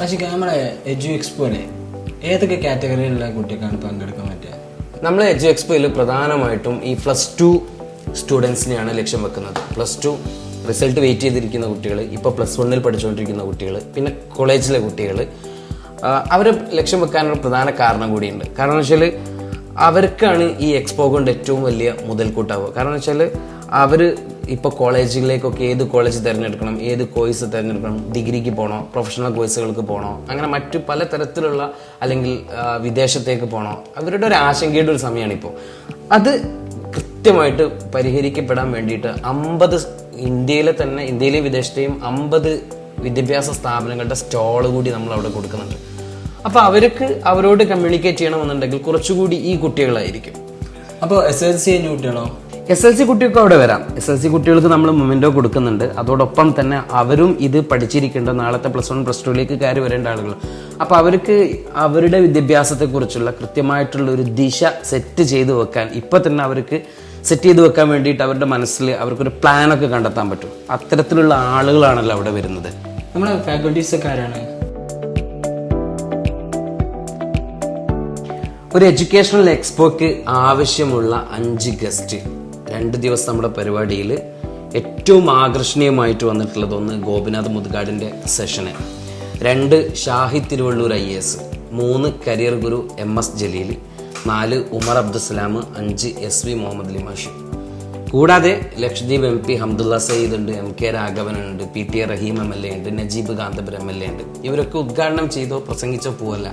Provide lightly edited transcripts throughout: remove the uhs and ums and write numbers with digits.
പക്ഷേ നമ്മളെ എജു എക്സ്പോയിലെ ഏതൊക്കെ കാറ്റഗറിയിലുള്ള കുട്ടികൾക്കാണ് പങ്കെടുക്കാൻ പറ്റുക? നമ്മൾ എജു എക്സ്പോയിൽ പ്രധാനമായിട്ടും ഈ +2 സ്റ്റുഡൻസിനെയാണ് ലക്ഷ്യം വെക്കുന്നത്. +2 റിസൾട്ട് വെയിറ്റ് ചെയ്തിരിക്കുന്ന കുട്ടികൾ, ഇപ്പോൾ +1 പഠിച്ചുകൊണ്ടിരിക്കുന്ന കുട്ടികൾ, പിന്നെ കോളേജിലെ കുട്ടികൾ, അവരെ ലക്ഷ്യം വെക്കാനുള്ള പ്രധാന കാരണം കൂടിയുണ്ട്. കാരണം എന്ന് വെച്ചാൽ അവർക്കാണ് ഈ എക്സ്പോ കൊണ്ട് ഏറ്റവും വലിയ മുതൽക്കൂട്ടാവുക. കാരണം എന്ന് വെച്ചാൽ അവർ ഇപ്പോൾ കോളേജിലേക്കൊക്കെ ഏത് കോളേജ് തിരഞ്ഞെടുക്കണം, ഏത് കോഴ്സ് തിരഞ്ഞെടുക്കണം, ഡിഗ്രിക്ക് പോകണോ, പ്രൊഫഷണൽ കോഴ്സുകൾക്ക് പോകണോ, അങ്ങനെ മറ്റു പല തരത്തിലുള്ള അല്ലെങ്കിൽ വിദേശത്തേക്ക് പോകണോ, അവരുടെ ഒരു ആശങ്കയുടെ ഒരു സമയമാണ് ഇപ്പോൾ. അത് കൃത്യമായിട്ട് പരിഹരിക്കപ്പെടാൻ വേണ്ടിയിട്ട് 50 ഇന്ത്യയിലെയും വിദേശത്തെയും 50 വിദ്യാഭ്യാസ സ്ഥാപനങ്ങളുടെ സ്റ്റോൾ കൂടി നമ്മൾ അവിടെ കൊടുക്കുന്നുണ്ട്. അപ്പോൾ അവരോട് കമ്മ്യൂണിക്കേറ്റ് ചെയ്യണമെന്നുണ്ടെങ്കിൽ കുറച്ചുകൂടി ഈ കുട്ടികളായിരിക്കും. അപ്പോൾ SLC കുട്ടികളോ? SLC കുട്ടികൾക്ക് അവിടെ വരാം. SLC കുട്ടികൾക്ക് നമ്മൾ മൊമെന്റോ കൊടുക്കുന്നുണ്ട്. അതോടൊപ്പം തന്നെ അവരും ഇത് പഠിച്ചിരിക്കേണ്ട നാളത്തെ +1 +2 കയറി വരേണ്ട ആളുകൾ. അപ്പോൾ അവർക്ക് അവരുടെ വിദ്യാഭ്യാസത്തെക്കുറിച്ചുള്ള കൃത്യമായിട്ടുള്ള ഒരു ദിശ സെറ്റ് ചെയ്ത് വെക്കാൻ, ഇപ്പം തന്നെ അവർക്ക് സെറ്റ് ചെയ്ത് വെക്കാൻ വേണ്ടിയിട്ട് അവരുടെ മനസ്സിൽ അവർക്കൊരു പ്ലാനൊക്കെ കണ്ടെത്താൻ പറ്റും. അത്തരത്തിലുള്ള ആളുകളാണല്ലോ അവിടെ വരുന്നത്. നമ്മളെ ഫാക്കൽറ്റീസ് ഒക്കെ ആരാണ്? ഒരു എഡ്യൂക്കേഷണൽ എക്സ്പോക്ക് ആവശ്യമുള്ള 5 ഗസ്റ്റ് 2 ദിവസം നമ്മുടെ പരിപാടിയിൽ ഏറ്റവും ആകർഷണീയമായിട്ട് വന്നിട്ടുള്ളത് 1 ഗോപിനാഥ് മുദ്ഗാഡിൻ്റെ സെഷന്, 2 ഷാഹിദ് തിരുവള്ളൂർ IAS, 3 കരിയർ ഗുരു MS ജലീൽ, 4 ഉമർ അബ്ദുസ്സലാം, 5 SV മുഹമ്മദ് അലി മാഷി. കൂടാതെ ലക്ഷദ്വീപ് MP ഹംദുള്ള സയ്യിദ് ഉണ്ട്, MK രാഘവൻ ഉണ്ട്, PT റഹീം MLA ഉണ്ട്, നജീബ് കാന്തപുരം MLA ഉണ്ട്. ഇവരൊക്കെ ഉദ്ഘാടനം ചെയ്തോ പ്രസംഗിച്ചോ പോവല്ല,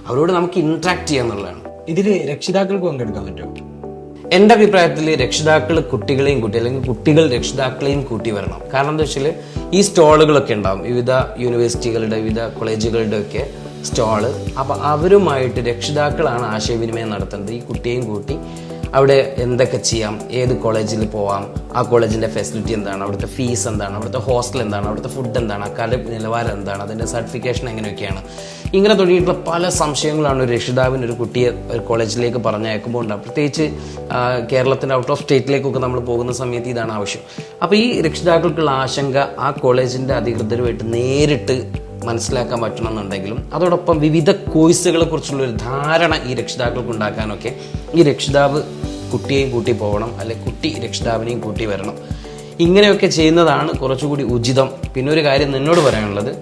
അവരോട് നമുക്ക് ഇന്ററാക്ട് ചെയ്യാന്നുള്ളതാണ്. ഇതിൽ രക്ഷിതാക്കൾക്ക് പങ്കെടുക്കാൻ പറ്റുമോ? എൻ്റെ അഭിപ്രായത്തിൽ രക്ഷിതാക്കൾ കുട്ടികളെയും കൂട്ടി, അല്ലെങ്കിൽ കുട്ടികൾ രക്ഷിതാക്കളെയും കൂട്ടി വരണം. കാരണം എന്താ വെച്ചാൽ ഈ സ്റ്റോളുകളൊക്കെ ഉണ്ടാവും, വിവിധ യൂണിവേഴ്സിറ്റികളുടെ വിവിധ കോളേജുകളുടെ ഒക്കെ സ്റ്റോള്. അപ്പോൾ അവരുമായിട്ട് രക്ഷിതാക്കളാണ് ആശയവിനിമയം നടത്തേണ്ടത്. ഈ കുട്ടിയെയും കൂട്ടി അവിടെ എന്തൊക്കെ ചെയ്യാം, ഏത് കോളേജിൽ പോവാം, ആ കോളേജിൻ്റെ ഫെസിലിറ്റി എന്താണ്, അവിടുത്തെ ഫീസ് എന്താണ്, അവിടുത്തെ ഹോസ്റ്റൽ എന്താണ്, അവിടുത്തെ ഫുഡ് എന്താണ്, അക്കാദമിക് നിലവാരം എന്താണ്, അതിൻ്റെ സർട്ടിഫിക്കേഷൻ എങ്ങനെയൊക്കെയാണ്, ഇങ്ങനെ തുടങ്ങിയിട്ടുള്ള പല സംശയങ്ങളാണ് ഒരു രക്ഷിതാവിന് ഒരു കുട്ടിയെ ഒരു കോളേജിലേക്ക് പറഞ്ഞയക്കുമ്പോൾ ഉണ്ടാകും. പ്രത്യേകിച്ച് കേരളത്തിൻ്റെ ഔട്ട് ഓഫ് സ്റ്റേറ്റിലേക്കൊക്കെ നമ്മൾ പോകുന്ന സമയത്ത് ഇതാണ് ആവശ്യം. അപ്പോൾ ഈ രക്ഷിതാക്കൾക്കുള്ള ആശങ്ക ആ കോളേജിൻ്റെ അധികൃതരുമായിട്ട് നേരിട്ട് മനസ്സിലാക്കാൻ പറ്റണമെന്നുണ്ടെങ്കിലും അതോടൊപ്പം വിവിധ കോഴ്സുകളെ കുറിച്ചുള്ള ഒരു ധാരണ ഈ രക്ഷിതാക്കൾക്ക് ഉണ്ടാക്കാനൊക്കെ ഈ രക്ഷിതാവ് കുട്ടിയെയും കൂട്ടി പോകണം, അല്ലെങ്കിൽ കുട്ടി രക്ഷിതാവിനെയും കൂട്ടി വരണം. ഇങ്ങനെയൊക്കെ ചെയ്യുന്നതാണ് കുറച്ചുകൂടി ഉചിതം. പിന്നെ ഒരു കാര്യം നിന്നോട് പറയാനുള്ളത്,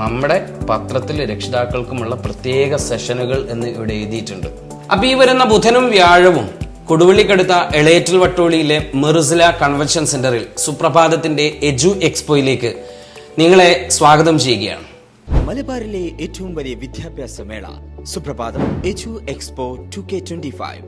നമ്മുടെ പത്രത്തിൽ രക്ഷിതാക്കൾക്കുമുള്ള പ്രത്യേക സെഷനുകൾ എന്ന് ഇവിടെ എഴുതിയിട്ടുണ്ട്. അപ്പോൾ ഈ വരുന്ന ബുധനും വ്യാഴവും കൊടുവള്ളിക്കടുത്ത എളേറ്റിൽ വട്ടോളിയിലെ മെറുസില കൺവെൻഷൻ സെന്ററിൽ സുപ്രഭാതത്തിന്റെ എജു എക്സ്പോയിലേക്ക് നിങ്ങളെ സ്വാഗതം ചെയ്യുകയാണ്. മലബാറിലെ ഏറ്റവും വലിയ വിദ്യാഭ്യാസ മേള സുപ്രഭാതം എജു എക്സ്പോ 2K25.